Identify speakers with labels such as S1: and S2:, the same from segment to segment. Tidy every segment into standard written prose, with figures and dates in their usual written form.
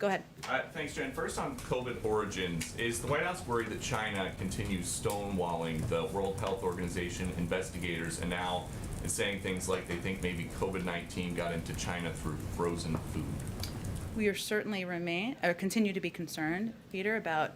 S1: Go ahead.
S2: Thanks, Jen. First on COVID origins, is the White House worried that China continues stonewalling the World Health Organization investigators and now is saying things like they think maybe COVID-19 got into China through frozen food?
S1: We are certainly continue to be concerned, Peter, about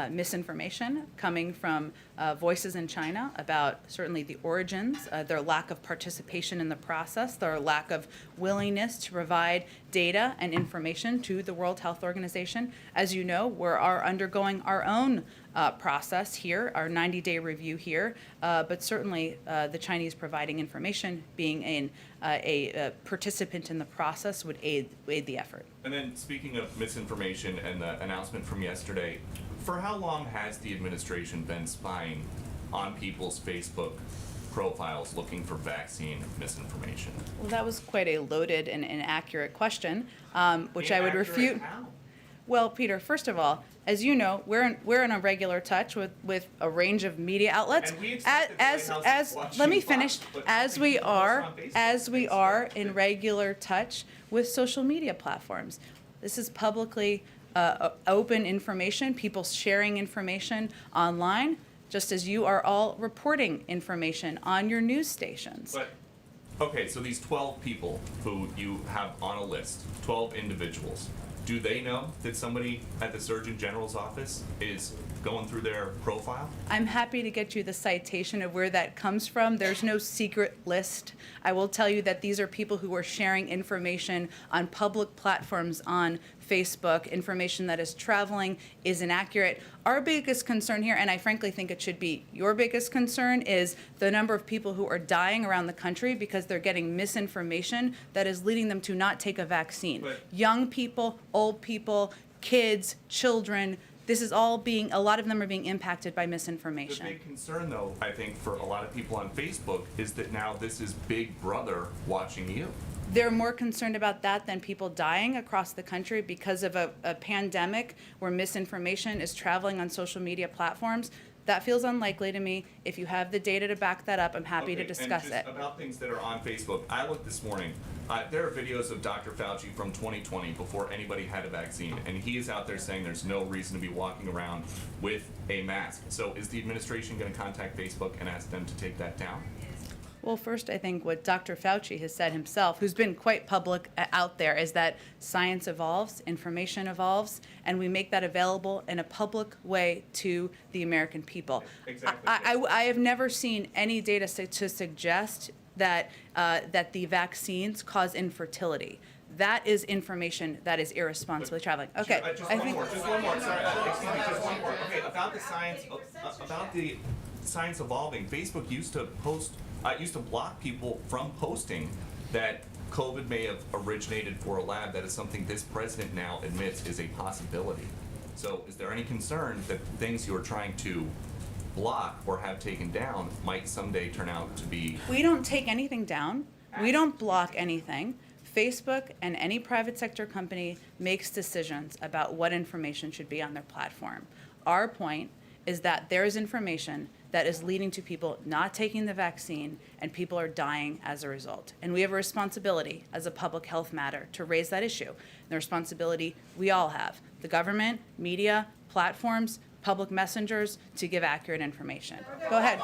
S1: misinformation coming from voices in China about certainly the origins, their lack of participation in the process, their lack of willingness to provide data and information to the World Health Organization. As you know, we're undergoing our own process here, our 90-day review here, but certainly the Chinese providing information, being a participant in the process, would aid the effort.
S2: And then speaking of misinformation and the announcement from yesterday, for how long has the administration been spying on people's Facebook profiles looking for vaccine misinformation?
S1: Well, that was quite a loaded and inaccurate question, which I would
S2: Inaccurate
S1: refute.
S2: how?
S1: Well, Peter, first of all, as you know, we're in a regular touch with a range of media outlets.
S2: And we expect that the White House is watching
S1: let me
S2: Fox,
S1: finish.
S2: but
S1: As
S2: nothing
S1: we
S2: to post
S1: are
S2: on Facebook.
S1: as we are in regular touch with social media platforms. This is publicly open information. People sharing information online, just as you are all reporting information on your news stations.
S2: But, okay, so these 12 people who you have on a list, 12 individuals, do they know that somebody at the Surgeon General's office is going through their profile?
S1: I'm happy to get you the citation of where that comes from. There's no secret list. I will tell you that these are people who are sharing information on public platforms on Facebook, information that is traveling, is inaccurate. Our biggest concern here, and I frankly think it should be your biggest concern, is the number of people who are dying around the country because they're getting misinformation that is leading them to not take a vaccine.
S2: But
S1: young people, old people, kids, children, this is all a lot of them are being impacted by
S2: the
S1: misinformation.
S2: big concern, though, I think, for a lot of people on Facebook is that now this is Big Brother watching you.
S1: They're more concerned about that than people dying across the country because of a pandemic where misinformation is traveling on social media platforms. That feels unlikely to me. If you have the data to back that up, I'm happy to discuss
S2: and just
S1: it.
S2: about things that are on Facebook, I looked this morning. There are videos of Dr. Fauci from 2020 before anybody had a vaccine, and he is out there saying there's no reason to be walking around with a mask. So is the administration going to contact Facebook and ask them to take that down?
S1: Well, first, I think what Dr. Fauci has said himself, who's been quite public out there, is that science evolves, information evolves, and we make that available in a public way to the American people.
S2: Exactly.
S1: I have never seen any data to suggest that that the vaccines cause infertility. That is information that is irresponsibly traveling. Okay,
S2: Just one more. Sorry, excuse me. Just one more. Okay, about the science evolving. Facebook used to block people from posting that COVID may have originated for a lab. That is something this president now admits is a possibility. So, is there any concern that things you're trying to block or have taken down might someday turn out to be?
S1: We don't take anything down. We don't block anything. Facebook and any private sector company makes decisions about what information should be on their platform. Our point is that there is information that is leading to people not taking the vaccine and people are dying as a result. And we have a responsibility as a public health matter to raise that issue. And the responsibility we all have, the government, media, platforms, public messengers, to give accurate information. Go ahead.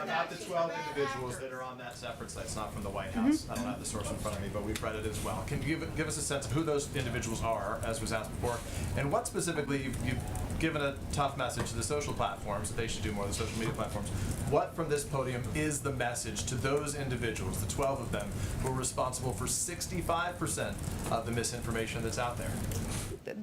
S3: About the 12 individuals that are on that separate site. It's not from the White House. I don't have the source in front of me, but we've read it as well. Can you give us a sense of who those individuals are, as was asked before, and what specifically you've given a tough message to the social platforms that they should do more, the social media platforms. What from this podium is the message to those individuals, the 12 of them, who are responsible for 65% of the misinformation that's out there?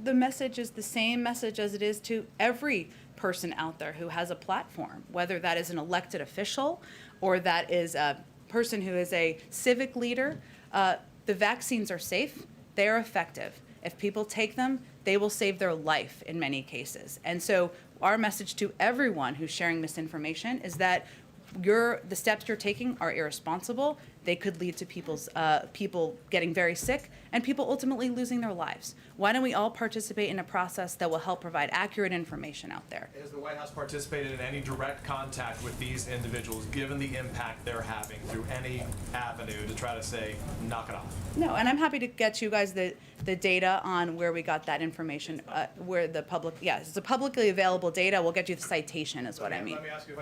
S1: The message is the same message as it is to every person out there who has a platform, whether that is an elected official or that is a person who is a civic leader. The vaccines are safe, they are effective. If people take them, they will save their life in many cases. And so our message to everyone who's sharing misinformation is that the steps you're taking are irresponsible. They could lead to people getting very sick and people ultimately losing their lives. Why don't we all participate in a process that will help provide accurate information out there?
S3: Has the White House participated in any direct contact with these individuals, given the impact they're having through any avenue to try to say, knock it off?
S1: No, and I'm happy to get you guys the data on where we got that information, where the public, it's a publicly available data. We'll get you the citation is what I mean.
S3: Let me ask you a